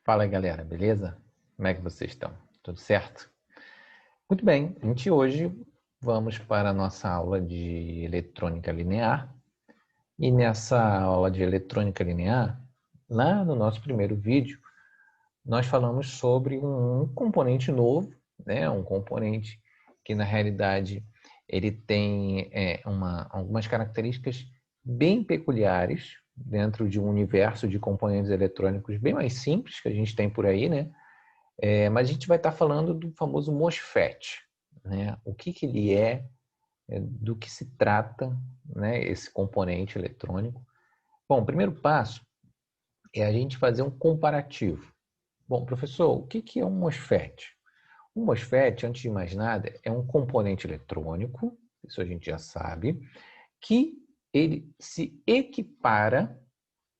Fala aí, galera, beleza? Como é que vocês estão? Tudo certo? Muito bem, hoje vamos para a nossa aula de eletrônica linear. E nessa aula de eletrônica linear, lá no nosso primeiro vídeo, nós falamos sobre um componente novo, né? Um componente que na realidade ele tem algumas características bem peculiares dentro de um universo de componentes eletrônicos bem mais simples que a gente tem por aí, né? Mas a gente vai estar falando do famoso MOSFET, né? O que ele do que se trata, né, esse componente eletrônico. Bom, o primeiro passo é a gente fazer um comparativo. Bom, professor, o que é um MOSFET? Um MOSFET, antes de mais nada, é um componente eletrônico, isso a gente já sabe, que ele se equipara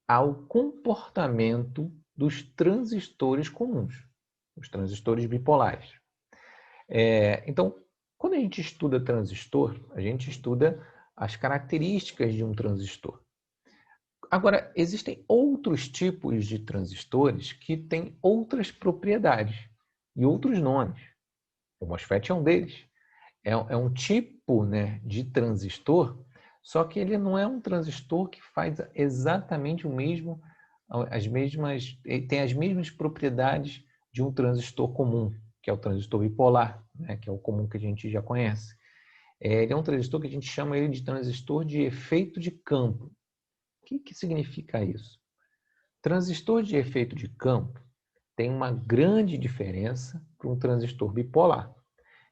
ao comportamento dos transistores comuns, os transistores bipolares. Então, quando a gente estuda transistor, a gente estuda as características de um transistor. Agora, existem outros tipos de transistores que têm outras propriedades e outros nomes. O MOSFET é um deles. É um tipo, né, de transistor, só que ele não é um transistor que faz exatamente o mesmo, tem as mesmas propriedades de um transistor comum, que é o transistor bipolar, né, que é o comum que a gente já conhece. Ele é um transistor que a gente chama ele de transistor de efeito de campo. O que significa isso? Transistor de efeito de campo tem uma grande diferença para um transistor bipolar.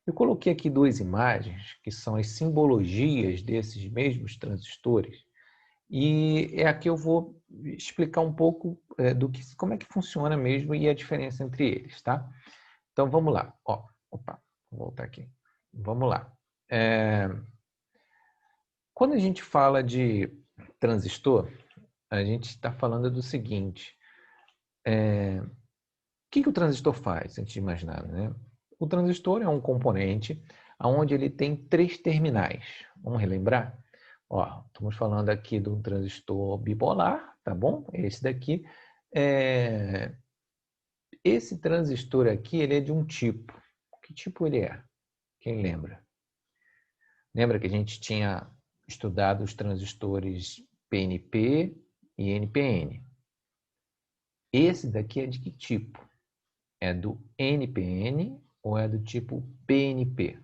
Eu coloquei aqui duas imagens, que são as simbologias desses mesmos transistores, e aqui eu vou explicar um pouco como é que funciona mesmo e a diferença entre eles, tá? Então vamos lá. Opa, vou voltar aqui. Vamos lá. Quando a gente fala de transistor, a gente está falando do seguinte: o que o transistor faz, antes de mais nada, né? O transistor é um componente onde ele tem três terminais. Vamos relembrar? Estamos falando aqui de um transistor bipolar, tá bom? Esse daqui. Esse transistor aqui, ele é de um tipo. Que tipo ele é? Quem lembra? Lembra que a gente tinha estudado os transistores PNP e NPN. Esse daqui é de que tipo? É do NPN ou é do tipo PNP? O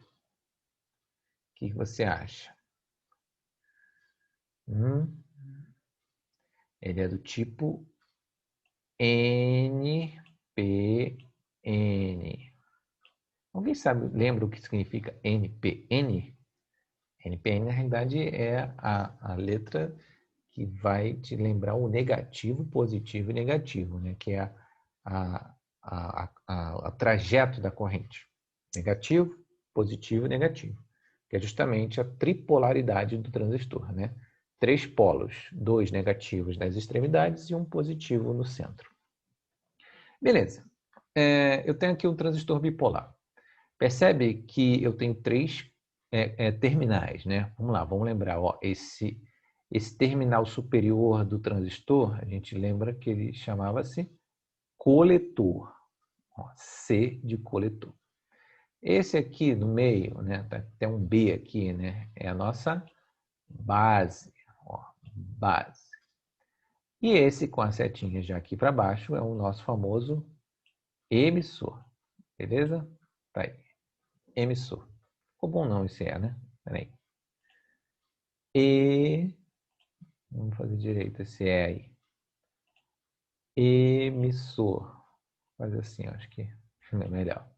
que você acha? Ele é do tipo NPN. Alguém sabe, lembra o que significa NPN? NPN, na realidade, é a letra que vai te lembrar o negativo, positivo e negativo, né? Que é a trajeto da corrente. Negativo, positivo e negativo. Que é justamente a tripolaridade do transistor, né? Três polos, dois negativos nas extremidades e um positivo no centro. Beleza. Eu tenho aqui um transistor bipolar. Percebe que eu tenho três terminais, né? Vamos lá, vamos lembrar. Esse terminal superior do transistor, a gente lembra que ele chamava-se coletor. C de coletor. Esse aqui no meio, né? Tem um B aqui, né? É a nossa base. Base. E esse com a setinha já aqui para baixo é o nosso famoso emissor. Beleza? Tá aí. Emissor. Ficou bom não esse né? Peraí. Vamos fazer direito esse aí. Emissor. Faz assim, acho que é melhor.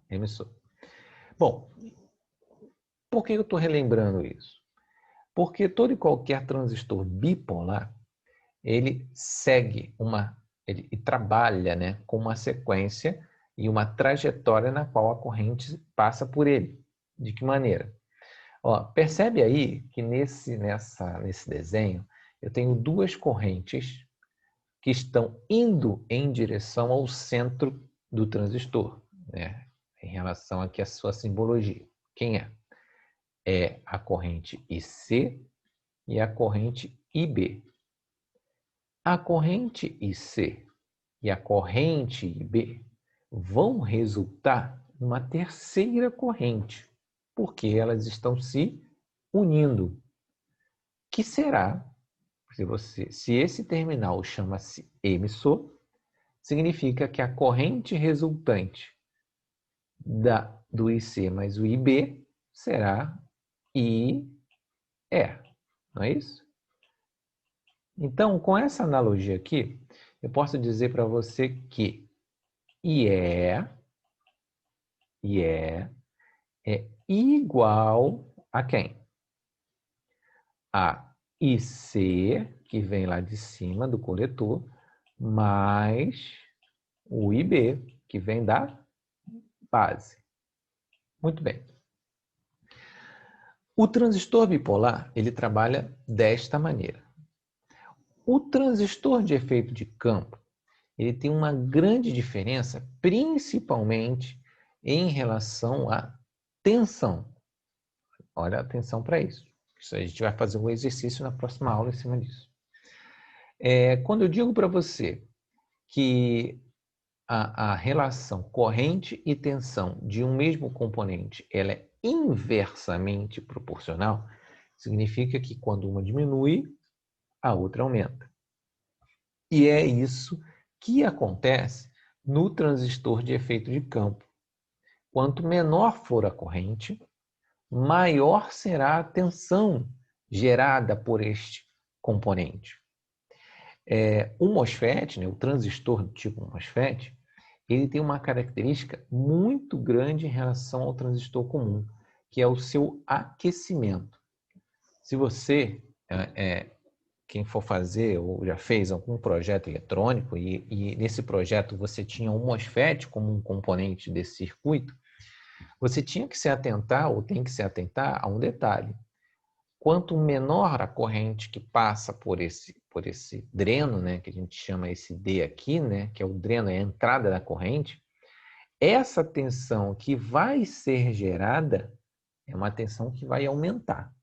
Emissor. Bom, por que eu estou relembrando isso? Porque todo e qualquer transistor bipolar, ele segue ele trabalha, né, com uma sequência e uma trajetória na qual a corrente passa por ele. De que maneira? Percebe aí que nesse desenho eu tenho duas correntes que estão indo em direção ao centro do transistor, né? Em relação aqui à sua simbologia. Quem é? É a corrente IC e a corrente IB. A corrente IC e a corrente IB vão resultar numa terceira corrente, porque elas estão se unindo. Que será, se esse terminal chama-se emissor, significa que a corrente resultante do IC mais o IB será IE, não é isso? Então, com essa analogia aqui, eu posso dizer para você que IE é igual a quem? A IC, que vem lá de cima do coletor, mais o IB, que vem da base. Muito bem. O transistor bipolar, ele trabalha desta maneira. O transistor de efeito de campo, ele tem uma grande diferença, principalmente em relação à tensão. Olha atenção para isso. A gente vai fazer um exercício na próxima aula em cima disso. Quando eu digo para você que a relação corrente e tensão de um mesmo componente ela é inversamente proporcional, significa que quando uma diminui, a outra aumenta. E é isso que acontece no transistor de efeito de campo. Quanto menor for a corrente, maior será a tensão gerada por este componente. O MOSFET, né, o transistor do tipo MOSFET, ele tem uma característica muito grande em relação ao transistor comum, que é o seu aquecimento. Se você, quem for fazer ou já fez algum projeto eletrônico e nesse projeto você tinha um MOSFET como um componente desse circuito, você tinha que se atentar ou tem que se atentar a um detalhe. Quanto menor a corrente que passa por esse dreno, né, que a gente chama esse D aqui, né, que é o dreno, é a entrada da corrente, essa tensão que vai ser gerada é uma tensão que vai aumentar.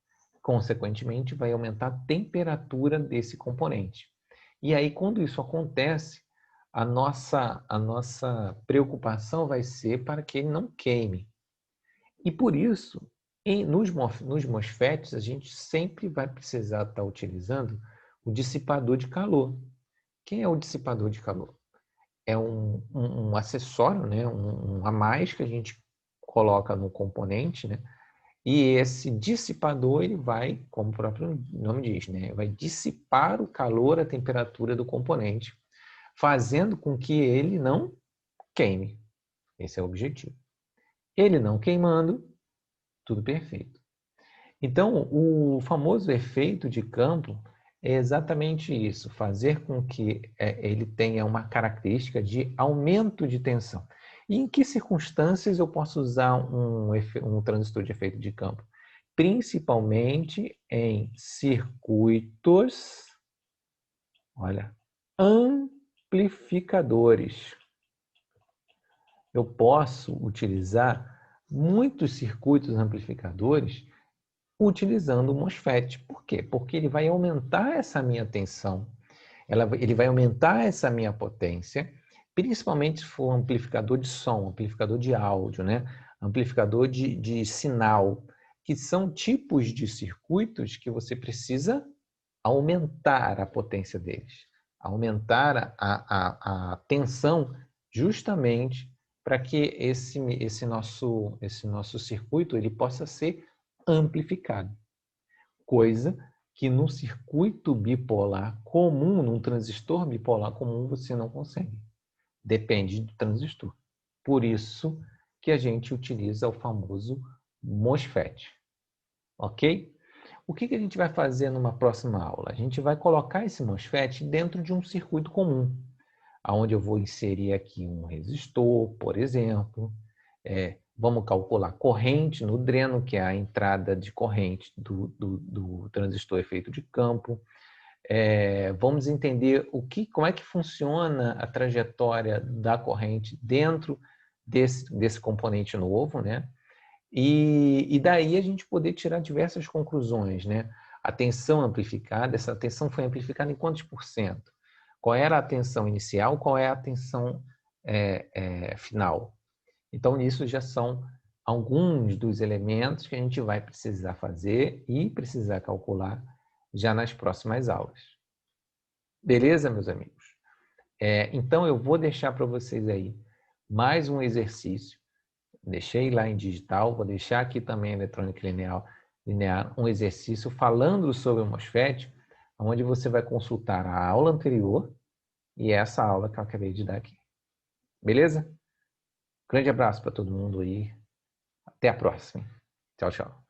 Consequentemente, vai aumentar a temperatura desse componente. E aí, quando isso acontece, a nossa preocupação vai ser para que ele não queime. E por isso, nos MOSFETs, a gente sempre vai precisar estar utilizando o dissipador de calor. Quem é o dissipador de calor? É um acessório, né? um a mais que a gente coloca no componente, né? E esse dissipador, ele vai, como o próprio nome diz, né? Vai dissipar o calor, a temperatura do componente, fazendo com que ele não queime. Esse é o objetivo. Ele não queimando, tudo perfeito. Então, o famoso efeito de campo é exatamente isso, fazer com que ele tenha uma característica de aumento de tensão. E em que circunstâncias eu posso usar um transistor de efeito de campo? Principalmente em circuitos, olha, amplificadores. Eu posso utilizar muitos circuitos amplificadores utilizando o MOSFET. Por quê? Porque ele vai aumentar essa minha tensão, ele vai aumentar essa minha potência, principalmente se for um amplificador de som, amplificador de áudio, né? Amplificador de sinal, que são tipos de circuitos que você precisa aumentar a potência deles, aumentar a tensão justamente para que esse nosso circuito ele possa ser amplificado. Coisa que no circuito bipolar comum, num transistor bipolar comum, você não consegue. Depende do transistor. Por isso que a gente utiliza o famoso MOSFET. Ok? O que a gente vai fazer numa próxima aula? A gente vai colocar esse MOSFET dentro de um circuito comum, onde eu vou inserir aqui um resistor, por exemplo. Vamos calcular corrente no dreno, que é a entrada de corrente do transistor efeito de campo. Vamos entender como é que funciona a trajetória da corrente dentro desse componente novo, né? E daí a gente poder tirar diversas conclusões, né? A tensão amplificada, essa tensão foi amplificada em quantos por cento? Qual era a tensão inicial, qual é a tensão final. Então, nisso já são alguns dos elementos que a gente vai precisar fazer e precisar calcular já nas próximas aulas. Beleza, meus amigos? Então, eu vou deixar para vocês aí mais um exercício. Deixei lá em digital, vou deixar aqui também eletrônica linear um exercício falando sobre o MOSFET, onde você vai consultar a aula anterior e essa aula que eu acabei de dar aqui. Beleza? Grande abraço para todo mundo aí. Até a próxima. Tchau, tchau.